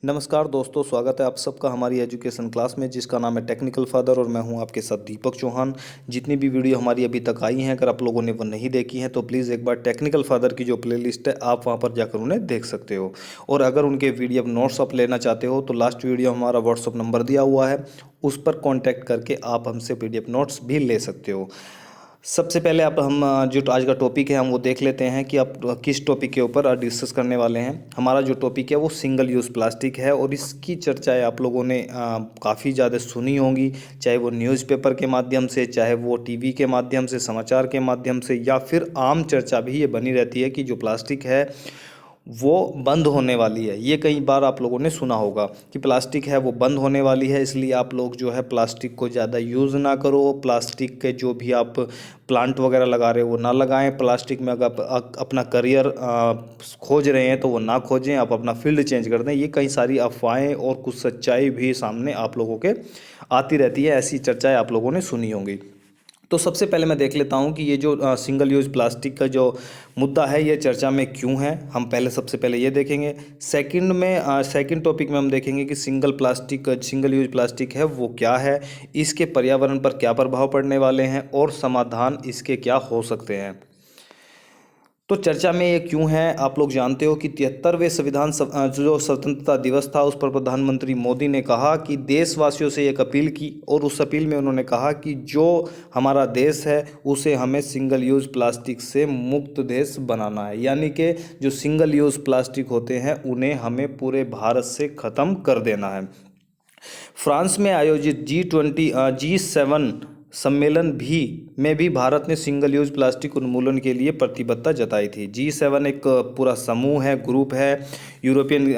नमस्कार दोस्तों, स्वागत है आप सबका हमारी एजुकेशन क्लास में जिसका नाम है टेक्निकल फादर और मैं हूं आपके साथ दीपक चौहान। जितनी भी वीडियो हमारी अभी तक आई हैं, अगर आप लोगों ने वो नहीं देखी हैं तो प्लीज़ एक बार टेक्निकल फादर की जो प्लेलिस्ट है आप वहां पर जाकर उन्हें देख सकते हो। और अगर उनके पीडीएफ नोट्स आप लेना चाहते हो तो लास्ट वीडियो हमारा व्हाट्सअप नंबर दिया हुआ है, उस पर कॉन्टैक्ट करके आप हमसे पीडीएफ नोट्स भी ले सकते हो। सबसे पहले आप हम जो आज का टॉपिक है हम वो देख लेते हैं कि आप किस टॉपिक के ऊपर डिस्कस करने वाले हैं। हमारा जो टॉपिक है वो सिंगल यूज़ प्लास्टिक है और इसकी चर्चाएं आप लोगों ने काफ़ी ज़्यादा सुनी होंगी, चाहे वो न्यूज़पेपर के माध्यम से, चाहे वो टीवी के माध्यम से, समाचार के माध्यम से, या फिर आम चर्चा भी ये बनी रहती है कि जो प्लास्टिक है वो बंद होने वाली है। ये कई बार आप लोगों ने सुना होगा कि प्लास्टिक है वो बंद होने वाली है, इसलिए आप लोग जो है प्लास्टिक को ज़्यादा यूज़ ना करो। प्लास्टिक के जो भी आप प्लांट वगैरह लगा रहे हो वो ना लगाएं। प्लास्टिक में अगर आप अपना करियर खोज रहे हैं तो वो ना खोजें, आप अपना फील्ड चेंज कर दें। ये कई सारी अफवाहें और कुछ सच्चाई भी सामने आप लोगों के आती रहती है, ऐसी चर्चाएँ आप लोगों ने सुनी होंगी। तो सबसे पहले मैं देख लेता हूं कि ये जो सिंगल यूज़ प्लास्टिक का जो मुद्दा है ये चर्चा में क्यों है। हम पहले सबसे पहले ये देखेंगे। सेकंड टॉपिक में हम देखेंगे कि सिंगल यूज़ प्लास्टिक है वो क्या है, इसके पर्यावरण पर क्या प्रभाव पड़ने वाले हैं और समाधान इसके क्या हो सकते हैं। तो चर्चा में ये क्यों है, आप लोग जानते हो कि 73वें जो स्वतंत्रता दिवस था उस पर प्रधानमंत्री मोदी ने कहा कि देशवासियों से एक अपील की और उस अपील में उन्होंने कहा कि जो हमारा देश है उसे हमें सिंगल यूज़ प्लास्टिक से मुक्त देश बनाना है। यानी कि जो सिंगल यूज़ प्लास्टिक होते हैं उन्हें हमें पूरे भारत से ख़त्म कर देना है। फ्रांस में आयोजित G7 सम्मेलन में भी भारत ने सिंगल यूज प्लास्टिक उन्मूलन के लिए प्रतिबद्धता जताई थी। G7 एक पूरा समूह है, ग्रुप है, यूरोपियन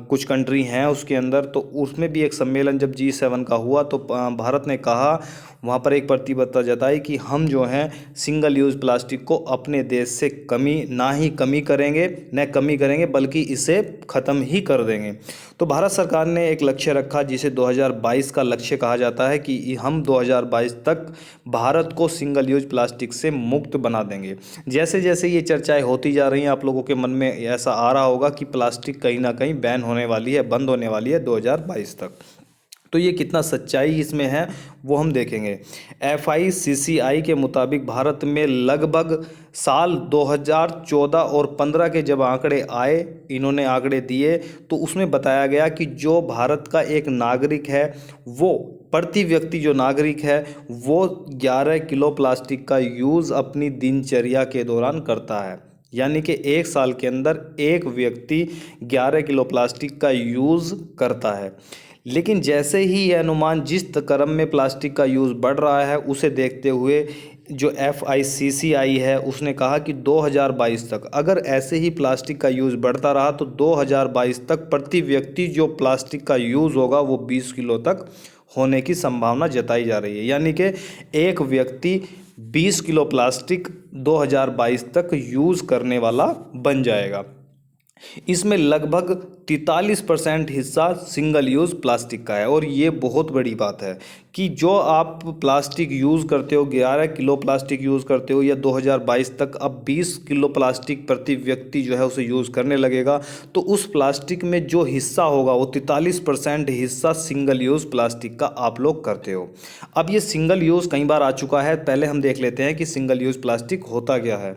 कुछ कंट्री हैं उसके अंदर। तो उसमें भी एक सम्मेलन जब G7 का हुआ तो भारत ने कहा, वहाँ पर एक प्रतिबद्धता जताई कि हम जो हैं सिंगल यूज़ प्लास्टिक को अपने देश से कमी करेंगे बल्कि इसे ख़त्म ही कर देंगे। तो भारत सरकार ने एक लक्ष्य रखा जिसे 2022 का लक्ष्य कहा जाता है कि हम 2022 तक भारत को सिंगल यूज प्लास्टिक से मुक्त बना देंगे। जैसे जैसे ये चर्चाएं होती जा रही हैं आप लोगों के मन में ऐसा आ रहा होगा कि प्लास्टिक कहीं ना कहीं बैन होने वाली है, बंद होने वाली है 2022 तक। तो ये कितना सच्चाई इसमें है वो हम देखेंगे। FICCI के मुताबिक भारत में लगभग साल 2014 और 15 के जब आंकड़े आए, इन्होंने आंकड़े दिए तो उसमें बताया गया कि जो भारत का एक नागरिक है वो प्रति व्यक्ति जो नागरिक है वो 11 किलो प्लास्टिक का यूज़ अपनी दिनचर्या के दौरान करता है। यानी कि एक साल के अंदर एक व्यक्ति 11 किलो प्लास्टिक का यूज़ करता है। लेकिन जैसे ही यह अनुमान जिस क्रम में प्लास्टिक का यूज़ बढ़ रहा है उसे देखते हुए जो FICCI है उसने कहा कि 2022 तक अगर ऐसे ही प्लास्टिक का यूज़ बढ़ता रहा तो 2022 तक प्रति व्यक्ति जो प्लास्टिक का यूज़ होगा वो 20 किलो तक होने की संभावना जताई जा रही है। यानी कि एक व्यक्ति 20 किलो प्लास्टिक 2022 तक यूज़ करने वाला बन जाएगा। इसमें लगभग 43% हिस्सा सिंगल यूज़ प्लास्टिक का है। और ये बहुत बड़ी बात है कि जो आप प्लास्टिक यूज़ करते हो, 11 किलो प्लास्टिक यूज़ करते हो या 2022 तक अब 20 किलो प्लास्टिक प्रति व्यक्ति जो है उसे यूज़ करने लगेगा, तो उस प्लास्टिक में जो हिस्सा होगा वो 43% हिस्सा सिंगल यूज़ प्लास्टिक का आप लोग करते हो। अब ये सिंगल यूज़ कई बार आ चुका है, पहले हम देख लेते हैं कि सिंगल यूज़ प्लास्टिक होता क्या है।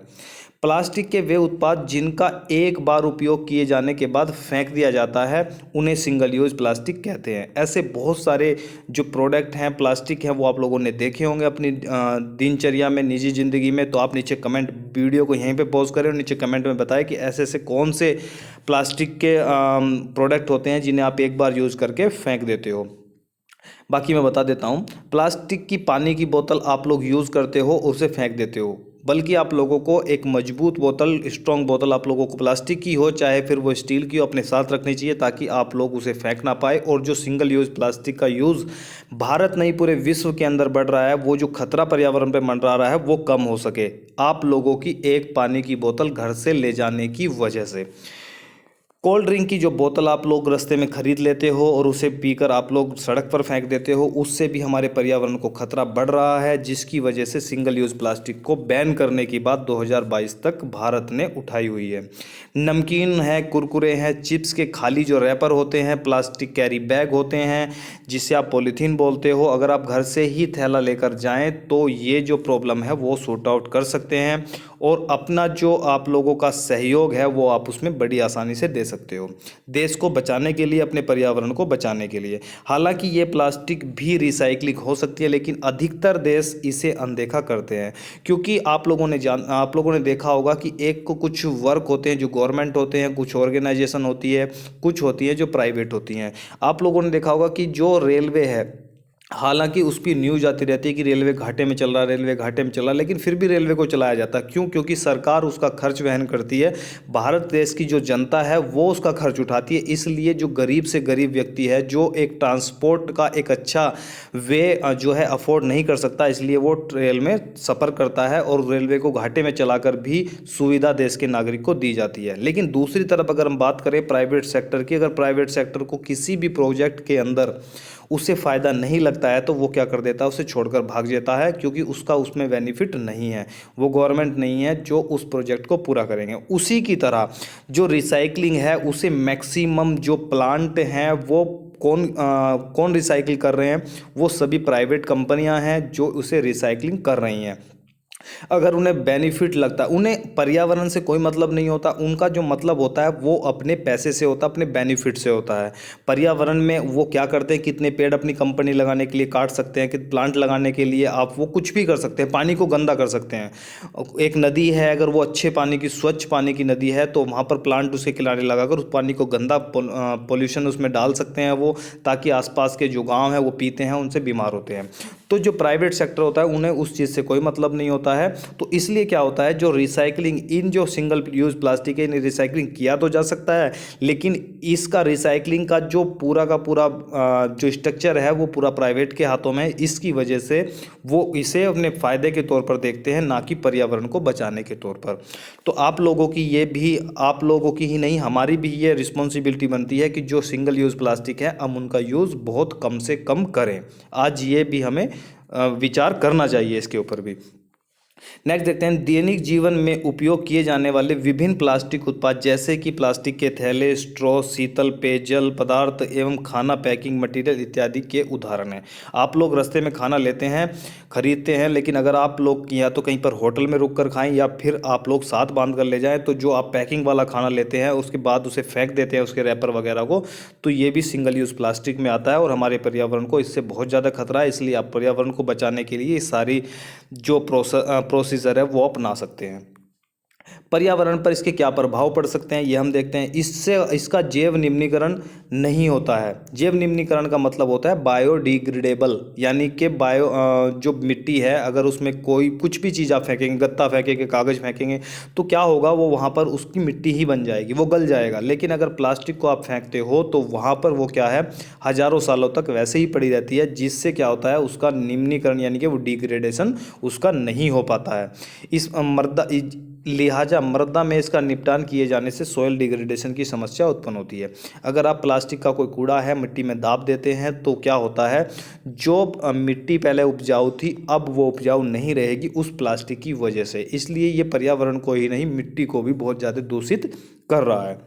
प्लास्टिक के वे उत्पाद जिनका एक बार उपयोग किए जाने के बाद फेंक दिया जाता है उन्हें सिंगल यूज प्लास्टिक कहते हैं। ऐसे बहुत सारे जो प्रोडक्ट हैं प्लास्टिक हैं वो आप लोगों ने देखे होंगे अपनी दिनचर्या में, निजी ज़िंदगी में। तो आप नीचे कमेंट, वीडियो को यहीं पे पॉज करें और नीचे कमेंट में बताएं कि ऐसे ऐसे कौन से प्लास्टिक के प्रोडक्ट होते हैं जिन्हें आप एक बार यूज़ करके फेंक देते हो। बाकी मैं बता देता हूँ, प्लास्टिक की पानी की बोतल आप लोग यूज़ करते हो, उसे फेंक देते हो, बल्कि आप लोगों को एक मजबूत बोतल, स्ट्रॉन्ग बोतल आप लोगों को प्लास्टिक की हो चाहे फिर वो स्टील की हो अपने साथ रखनी चाहिए ताकि आप लोग उसे फेंक ना पाए। और जो सिंगल यूज़ प्लास्टिक का यूज़ भारत नहीं पूरे विश्व के अंदर बढ़ रहा है, वो जो खतरा पर्यावरण पर मंडरा रहा है वो कम हो सके आप लोगों की एक पानी की बोतल घर से ले जाने की वजह से। कोल्ड ड्रिंक की जो बोतल आप लोग रास्ते में खरीद लेते हो और उसे पीकर आप लोग सड़क पर फेंक देते हो, उससे भी हमारे पर्यावरण को खतरा बढ़ रहा है, जिसकी वजह से सिंगल यूज़ प्लास्टिक को बैन करने की बात 2022 तक भारत ने उठाई हुई है। नमकीन है, कुरकुरे हैं, चिप्स के खाली जो रैपर होते हैं, प्लास्टिक कैरी बैग होते हैं जिसे आप पॉलीथीन बोलते हो, अगर आप घर से ही थैला लेकर जाएं तो ये जो प्रॉब्लम है वो सॉर्ट आउट कर सकते हैं और अपना जो आप लोगों का सहयोग है वो आप उसमें बड़ी आसानी से दे सकते हो, देश को बचाने के लिए, अपने पर्यावरण को बचाने के लिए। हालांकि ये प्लास्टिक भी रिसाइक्लिंग हो सकती है, लेकिन अधिकतर देश इसे अनदेखा करते हैं, क्योंकि आप लोगों ने देखा होगा कि एक को कुछ वर्क होते हैं जो गवर्नमेंट होते हैं, कुछ ऑर्गेनाइजेशन होती है, कुछ होती है जो प्राइवेट होती हैं। आप लोगों ने देखा होगा कि जो रेलवे है, हालांकि उस पर न्यूज़ आती रहती है कि रेलवे घाटे में चल रहा है, रेलवे घाटे में चल रहा है, लेकिन फिर भी रेलवे को चलाया जाता है। क्यों? क्योंकि सरकार उसका खर्च वहन करती है, भारत देश की जो जनता है वो उसका खर्च उठाती है। इसलिए जो गरीब से गरीब व्यक्ति है, जो एक ट्रांसपोर्ट का एक अच्छा वे जो है अफोर्ड नहीं कर सकता, इसलिए वो रेल में सफ़र करता है और रेलवे को घाटे में चलाकर भी सुविधा देश के नागरिक को दी जाती है। लेकिन दूसरी तरफ अगर हम बात करें प्राइवेट सेक्टर की, अगर प्राइवेट सेक्टर को किसी भी प्रोजेक्ट के अंदर उसे फ़ायदा नहीं लगता है तो वो क्या कर देता है, उसे छोड़कर भाग जाता है, क्योंकि उसका उसमें बेनिफिट नहीं है, वो गवर्नमेंट नहीं है जो उस प्रोजेक्ट को पूरा करेंगे। उसी की तरह जो रिसाइकलिंग है उसे मैक्सिमम जो प्लांट हैं वो कौन रिसाइकिल कर रहे हैं, वो सभी प्राइवेट कंपनियां हैं जो उसे रिसाइकलिंग कर रही हैं। अगर उन्हें बेनिफिट लगता है, उन्हें पर्यावरण से कोई मतलब नहीं होता, उनका जो मतलब होता है वो अपने पैसे से होता है, अपने बेनिफिट से होता है। पर्यावरण में वो क्या करते हैं, कितने पेड़ अपनी कंपनी लगाने के लिए काट सकते हैं, कि प्लांट लगाने के लिए आप वो कुछ भी कर सकते हैं, पानी को गंदा कर सकते हैं। एक नदी है, अगर वो अच्छे पानी की, स्वच्छ पानी की नदी है, तो वहाँ पर प्लांट उसके किनारे लगाकर उस पानी को गंदा पोल्यूशन उसमें डाल सकते हैं वो, ताकि आसपास के जो गाँव हैं वो पीते हैं, उनसे बीमार होते हैं। तो जो प्राइवेट सेक्टर होता है उन्हें उस चीज़ से कोई मतलब नहीं होता है। तो इसलिए क्या होता है, जो रिसाइकलिंग, इन जो सिंगल यूज़ प्लास्टिक है, इन्हें रिसाइकलिंग किया तो जा सकता है, लेकिन इसका रिसाइकलिंग का जो पूरा का पूरा जो स्ट्रक्चर है वो पूरा प्राइवेट के हाथों में है। इसकी वजह से वो इसे अपने फ़ायदे के तौर पर देखते हैं, ना कि पर्यावरण को बचाने के तौर पर। तो आप लोगों की ही नहीं, हमारी भी ये रिस्पॉन्सिबिलिटी बनती है कि जो सिंगल यूज़ प्लास्टिक है हम उनका यूज़ बहुत कम से कम करें। आज ये भी हमें विचार करना चाहिए इसके ऊपर भी। नेक्स्ट देखते हैं, दैनिक जीवन में उपयोग किए जाने वाले विभिन्न प्लास्टिक उत्पाद, जैसे कि प्लास्टिक के थैले, स्ट्रॉ, शीतल पेयजल पदार्थ एवं खाना पैकिंग मटेरियल इत्यादि के उदाहरण हैं। आप लोग रास्ते में खाना लेते हैं, खरीदते हैं, लेकिन अगर आप लोग या तो कहीं पर होटल में रुक कर खाएं या फिर आप लोग साथ बांध कर ले जाएं, तो जो आप पैकिंग वाला खाना लेते हैं उसके बाद उसे फेंक देते हैं, उसके रैपर वगैरह को, तो ये भी सिंगल यूज़ प्लास्टिक में आता है और हमारे पर्यावरण को इससे बहुत ज़्यादा खतरा है। इसलिए आप पर्यावरण को बचाने के लिए सारी जो प्रोसीजर है वो अपना सकते हैं। पर्यावरण पर इसके क्या प्रभाव पड़ सकते हैं ये हम देखते हैं। इसका जैव निम्नीकरण नहीं होता है। जैव निम्नीकरण का मतलब होता है बायोडिग्रेडेबल, यानी कि जो मिट्टी है, अगर उसमें कोई कुछ भी चीज़ आप फेंकेंगे, गत्ता फेंकेंगे, कागज़ फेंकेंगे, तो क्या होगा, वो वहाँ पर उसकी मिट्टी ही बन जाएगी, वो गल जाएगा। लेकिन अगर प्लास्टिक को आप फेंकते हो तो वहाँ पर वो क्या है, हज़ारों सालों तक वैसे ही पड़ी रहती है, जिससे क्या होता है, उसका निम्नीकरण यानी कि वो डिग्रेडेशन उसका नहीं हो पाता है। लिहाजा मृदा में इसका निपटान किए जाने से सॉइल डिग्रेडेशन की समस्या उत्पन्न होती है। अगर आप प्लास्टिक का कोई कूड़ा है मिट्टी में दाब देते हैं तो क्या होता है, जो मिट्टी पहले उपजाऊ थी अब वो उपजाऊ नहीं रहेगी उस प्लास्टिक की वजह से। इसलिए ये पर्यावरण को ही नहीं, मिट्टी को भी बहुत ज़्यादा दूषित कर रहा है।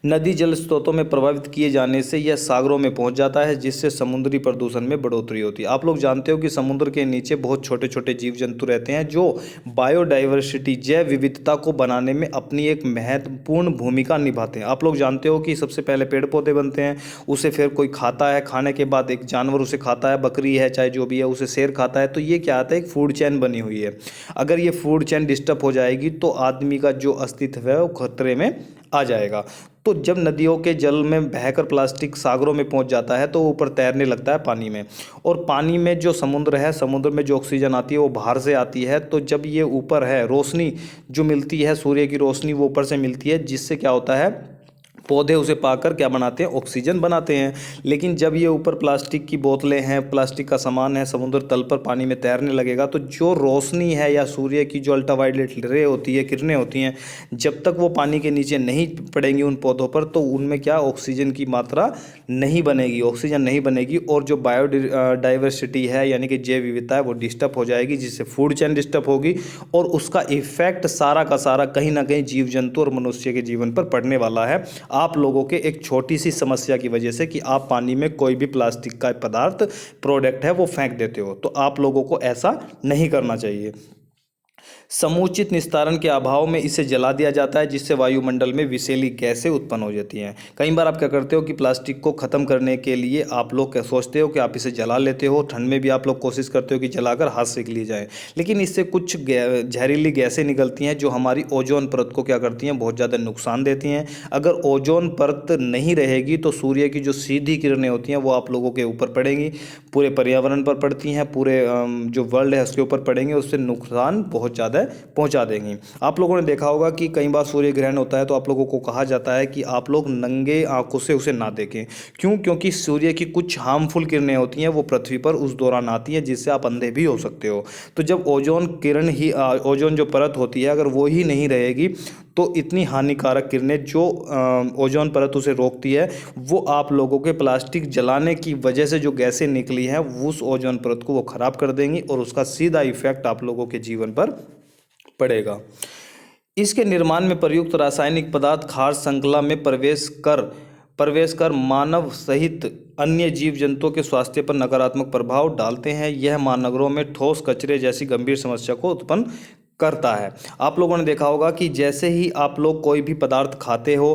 नदी जल स्रोतों में प्रभावित किए जाने से यह सागरों में पहुंच जाता है, जिससे समुद्री प्रदूषण में बढ़ोतरी होती है। आप लोग जानते हो कि समुद्र के नीचे बहुत छोटे छोटे जीव जंतु रहते हैं जो बायोडाइवर्सिटी, जैव विविधता को बनाने में अपनी एक महत्वपूर्ण भूमिका निभाते हैं। आप लोग जानते हो कि सबसे पहले पेड़ पौधे बनते हैं, उसे फिर कोई खाता है, खाने के बाद एक जानवर उसे खाता है, बकरी है चाहे जो भी है, उसे शेर खाता है। तो ये क्या आता है, एक फूड चेन बनी हुई है। अगर ये फूड चेन डिस्टर्ब हो जाएगी तो आदमी का जो अस्तित्व है वो खतरे में आ जाएगा। तो जब नदियों के जल में बहकर प्लास्टिक सागरों में पहुंच जाता है तो ऊपर तैरने लगता है पानी में, और पानी में जो समुद्र है, समुद्र में जो ऑक्सीजन आती है वो बाहर से आती है। तो जब ये ऊपर है, रोशनी जो मिलती है, सूर्य की रोशनी वो ऊपर से मिलती है, जिससे क्या होता है, पौधे उसे पाकर क्या बनाते हैं, ऑक्सीजन बनाते हैं। लेकिन जब ये ऊपर प्लास्टिक की बोतलें हैं, प्लास्टिक का सामान है, समुद्र तल पर पानी में तैरने लगेगा, तो जो रोशनी है या सूर्य की जो अल्ट्रावायलेट रे होती है, किरणें होती हैं, जब तक वो पानी के नीचे नहीं पड़ेंगी उन पौधों पर, तो उनमें क्या ऑक्सीजन की मात्रा नहीं बनेगी, ऑक्सीजन नहीं बनेगी, और जो बायोडाइवर्सिटी है यानी कि जैव विविधता है वो डिस्टर्ब हो जाएगी, जिससे फूड चेन डिस्टर्ब होगी, और उसका इफेक्ट सारा का सारा कहीं ना कहीं जीव जंतु और मनुष्य के जीवन पर पड़ने वाला है। आप लोगों के एक छोटी सी समस्या की वजह से कि आप पानी में कोई भी प्लास्टिक का पदार्थ प्रोडक्ट है वो फेंक देते हो, तो आप लोगों को ऐसा नहीं करना चाहिए। समुचित निस्तारण के अभाव में इसे जला दिया जाता है, जिससे वायुमंडल में विषैली गैसें उत्पन्न हो जाती हैं। कई बार आप क्या करते हो कि प्लास्टिक को ख़त्म करने के लिए आप लोग क्या सोचते हो कि आप इसे जला लेते हो, ठंड में भी आप लोग कोशिश करते हो कि जलाकर हाथ सेक ली जाए, लेकिन इससे कुछ जहरीली गैसें निकलती हैं जो हमारी ओजोन परत को क्या करती हैं, बहुत ज़्यादा नुकसान देती हैं। अगर ओजोन परत नहीं रहेगी तो सूर्य की जो सीधी किरणें होती हैं वो आप लोगों के ऊपर पड़ेंगी, पूरे पर्यावरण पर पड़ती हैं, पूरे जो वर्ल्ड है उसके ऊपर पड़ेंगे, उससे नुकसान बहुत ज़्यादा पहुंचा देंगी। आप लोगों ने देखा होगा कि कई बार सूर्य ग्रहण होता है तो आप लोगों को कहा जाता है कि आप लोग नंगे आंखों से उसे ना देखें। क्यों? क्योंकि सूर्य की कुछ हार्मफुल किरणें होती हैं वो पृथ्वी पर उस दौरान आती हैं, जिससे आप अंधे भी हो सकते हो। तो जब ओजोन जो परत होती है अगर वो ही नहीं रहेगी तो इतनी हानिकारक किरणें जो ओजोन परत उसे रोकती है वो आप लोगों के प्लास्टिक जलाने की वजह से जो गैसें निकली हैं उस ओजोन परत को वो खराब कर देंगी, और उसका सीधा इफेक्ट आप लोगों के जीवन पर पड़ेगा। इसके निर्माण में प्रयुक्त रासायनिक पदार्थ खाद्य श्रृंखला में प्रवेश कर मानव सहित अन्य जीव जंतुओं के स्वास्थ्य पर नकारात्मक प्रभाव डालते हैं। यह महानगरों में ठोस कचरे जैसी गंभीर समस्या को उत्पन्न करता है। आप लोगों ने देखा होगा कि जैसे ही आप लोग कोई भी पदार्थ खाते हो,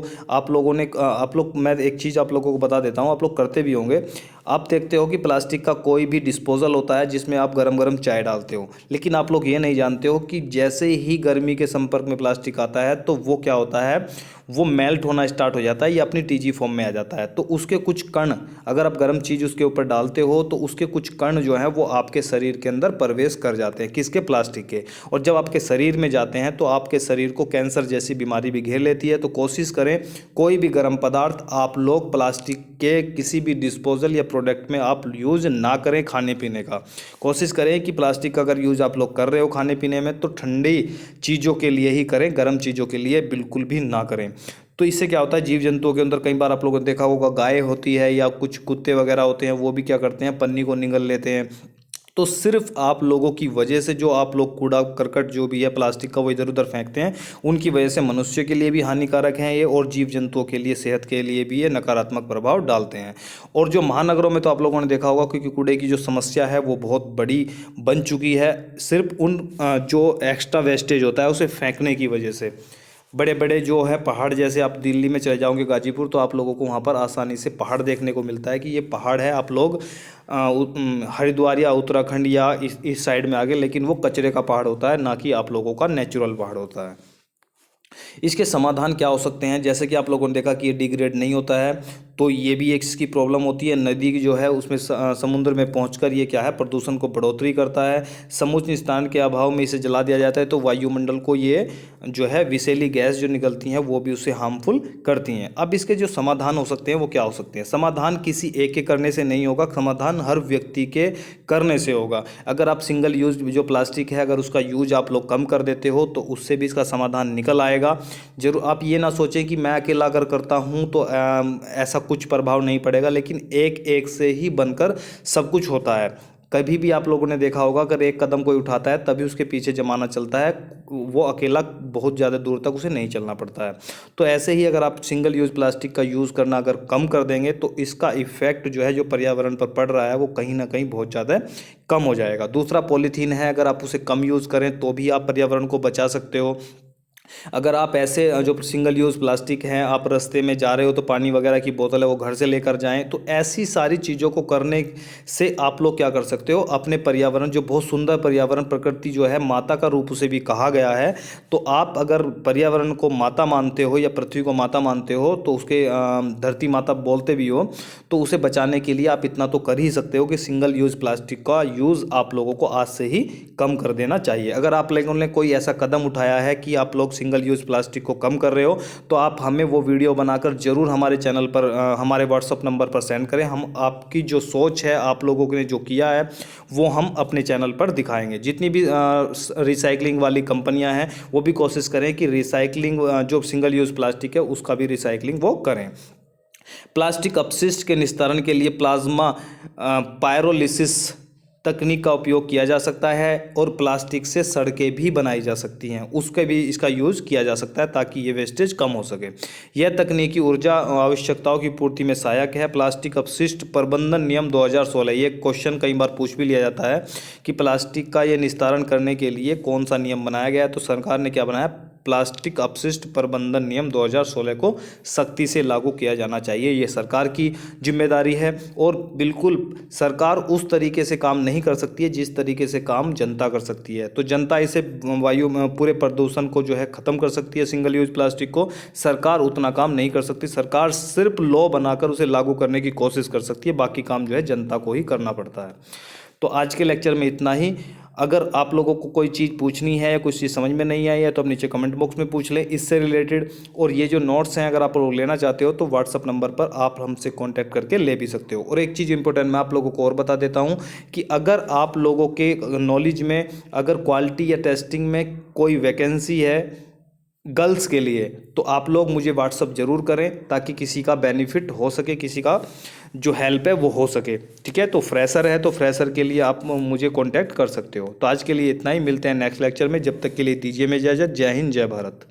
मैं एक चीज़ आप लोगों को बता देता हूँ, आप लोग करते भी होंगे। आप देखते हो कि प्लास्टिक का कोई भी डिस्पोजल होता है जिसमें आप गरम गरम चाय डालते हो, लेकिन आप लोग ये नहीं जानते हो कि जैसे ही गर्मी के संपर्क में प्लास्टिक आता है तो वो क्या होता है, वो मेल्ट होना स्टार्ट हो जाता है या अपनी टीजी फॉर्म में आ जाता है। तो उसके कुछ कण, अगर आप गर्म चीज़ उसके ऊपर डालते हो तो उसके कुछ कण जो हैं वो आपके शरीर के अंदर प्रवेश कर जाते हैं। किसके? प्लास्टिक के। और जब आपके शरीर में जाते हैं तो आपके शरीर को कैंसर जैसी बीमारी भी घेर लेती है। तो कोशिश करें कोई भी गर्म पदार्थ आप लोग प्लास्टिक के किसी भी डिस्पोजल या प्रोडक्ट में आप यूज़ ना करें। खाने पीने का कोशिश करें कि प्लास्टिक का अगर यूज़ आप लोग कर रहे हो खाने पीने में तो ठंडी चीज़ों के लिए ही करें, गर्म चीज़ों के लिए बिल्कुल भी ना करें। तो इससे क्या होता है, जीव जंतुओं के अंदर कई बार आप लोगों ने देखा होगा गाय होती है या कुछ कुत्ते वगैरह होते हैं, वो भी क्या करते हैं, पन्नी को निगल लेते हैं। तो सिर्फ आप लोगों की वजह से जो आप लोग कूड़ा करकट जो भी है प्लास्टिक का वो इधर उधर फेंकते हैं, उनकी वजह से मनुष्य के लिए भी हानिकारक हैं ये, और जीव जंतुओं के लिए, सेहत के लिए भी ये नकारात्मक प्रभाव डालते हैं। और जो महानगरों में तो आप लोगों ने देखा होगा क्योंकि कूड़े की जो समस्या है वो बहुत बड़ी बन चुकी है, सिर्फ उन जो एक्स्ट्रा वेस्टेज होता है उसे फेंकने की वजह से। बड़े बड़े जो है पहाड़, जैसे आप दिल्ली में चले जाओगे गाजीपुर, तो आप लोगों को वहाँ पर आसानी से पहाड़ देखने को मिलता है कि ये पहाड़ है। आप लोग हरिद्वार या उत्तराखंड या इस साइड में आ गए, लेकिन वो कचरे का पहाड़ होता है, ना कि आप लोगों का नेचुरल पहाड़ होता है। इसके समाधान क्या हो सकते हैं? जैसे कि आप लोगों ने देखा कि ये डिग्रेड नहीं होता है, तो ये भी एक इसकी प्रॉब्लम होती है। नदी की जो है उसमें समुद्र में पहुंचकर ये क्या है, प्रदूषण को बढ़ोतरी करता है। समुचित निस्तारण के अभाव में इसे जला दिया जाता है तो वायुमंडल को ये जो है विषैली गैस जो निकलती हैं वो भी उसे हार्मफुल करती हैं। अब इसके जो समाधान हो सकते हैं वो क्या हो सकते हैं? समाधान किसी एक के करने से नहीं होगा, समाधान हर व्यक्ति के करने से होगा। अगर आप सिंगल यूज जो प्लास्टिक है अगर उसका यूज आप लोग कम कर देते हो तो उससे भी इसका समाधान निकल आएगा। जरूर आप ये ना सोचें कि मैं अकेला अगर करता हूँ तो ऐसा कुछ प्रभाव नहीं पड़ेगा, लेकिन एक एक से ही बनकर सब कुछ होता है। कभी भी आप लोगों ने देखा होगा अगर एक कदम कोई उठाता है तभी उसके पीछे जमाना चलता है, वो अकेला बहुत ज़्यादा दूर तक उसे नहीं चलना पड़ता है। तो ऐसे ही अगर आप सिंगल यूज़ प्लास्टिक का यूज़ करना अगर कम कर देंगे तो इसका इफेक्ट जो है जो पर्यावरण पर पड़ रहा है वो कहीं ना कहीं बहुत ज़्यादा कम हो जाएगा। दूसरा पॉलीथीन है, अगर आप उसे कम यूज़ करें तो भी आप पर्यावरण को बचा सकते हो। अगर आप ऐसे जो सिंगल यूज़ प्लास्टिक हैं आप रास्ते में जा रहे हो तो पानी वगैरह की बोतल है वो घर से लेकर जाएं। तो ऐसी सारी चीज़ों को करने से आप लोग क्या कर सकते हो, अपने पर्यावरण जो बहुत सुंदर पर्यावरण, प्रकृति जो है माता का रूप उसे भी कहा गया है, तो आप अगर पर्यावरण को माता मानते हो या पृथ्वी को माता मानते हो तो उसके धरती माता बोलते भी हो, तो उसे बचाने के लिए आप इतना तो कर ही सकते हो कि सिंगल यूज़ प्लास्टिक का यूज़ आप लोगों को आज से ही कम कर देना चाहिए। अगर आप लोगों ने कोई ऐसा कदम उठाया है कि आप लोग सिंगल यूज़ प्लास्टिक को कम कर रहे हो तो आप हमें वो वीडियो बनाकर ज़रूर हमारे चैनल पर हमारे व्हाट्सअप नंबर पर सेंड करें। हम आपकी जो सोच है, आप लोगों ने जो किया है, वो हम अपने चैनल पर दिखाएंगे। जितनी भी रिसाइकलिंग वाली कंपनियां हैं वो भी कोशिश करें कि रिसाइकलिंग जो सिंगल यूज़ प्लास्टिक है उसका भी रिसाइकलिंग वो करें। प्लास्टिक अपशिष्ट के निस्तारण के लिए प्लाज्मा पायरोलिसिस तकनीक का उपयोग किया जा सकता है और प्लास्टिक से सड़कें भी बनाई जा सकती हैं, उसके भी इसका यूज़ किया जा सकता है ताकि ये वेस्टेज कम हो सके। यह तकनीकी ऊर्जा आवश्यकताओं की पूर्ति में सहायक है। प्लास्टिक अपशिष्ट प्रबंधन नियम 2016, ये क्वेश्चन कई बार पूछ भी लिया जाता है कि प्लास्टिक का ये निस्तारण करने के लिए कौन सा नियम बनाया गया है, तो सरकार ने क्या बनाया, प्लास्टिक अपशिष्ट प्रबंधन नियम 2016 को सख्ती से लागू किया जाना चाहिए। ये सरकार की जिम्मेदारी है और बिल्कुल सरकार उस तरीके से काम नहीं कर सकती है जिस तरीके से काम जनता कर सकती है। तो जनता इसे वायु में पूरे प्रदूषण को जो है ख़त्म कर सकती है, सिंगल यूज प्लास्टिक को। सरकार उतना काम नहीं कर सकती, सरकार सिर्फ लॉ बनाकर उसे लागू करने की कोशिश कर सकती है, बाकी काम जो है जनता को ही करना पड़ता है। तो आज के लेक्चर में इतना ही। अगर आप लोगों को कोई चीज़ पूछनी है या कुछ चीज़ समझ में नहीं आई है तो आप नीचे कमेंट बॉक्स में पूछ लें इससे रिलेटेड। और ये जो नोट्स हैं अगर आप लोग लेना चाहते हो तो व्हाट्सअप नंबर पर आप हमसे कांटेक्ट करके ले भी सकते हो। और एक चीज़ इंपॉर्टेंट मैं आप लोगों को और बता देता हूँ कि अगर आप लोगों के नॉलेज में अगर क्वालिटी या टेस्टिंग में कोई वैकेंसी है गर्ल्स के लिए तो आप लोग मुझे व्हाट्सअप ज़रूर करें ताकि किसी का बेनिफिट हो सके, किसी का जो हेल्प है वो हो सके। ठीक है, तो फ्रेशर है तो फ्रेशर के लिए आप मुझे कांटेक्ट कर सकते हो। तो आज के लिए इतना ही, मिलते हैं नेक्स्ट लेक्चर में। जब तक के लिए दीजिए मैं इजाज़त। जय हिंद, जय भारत।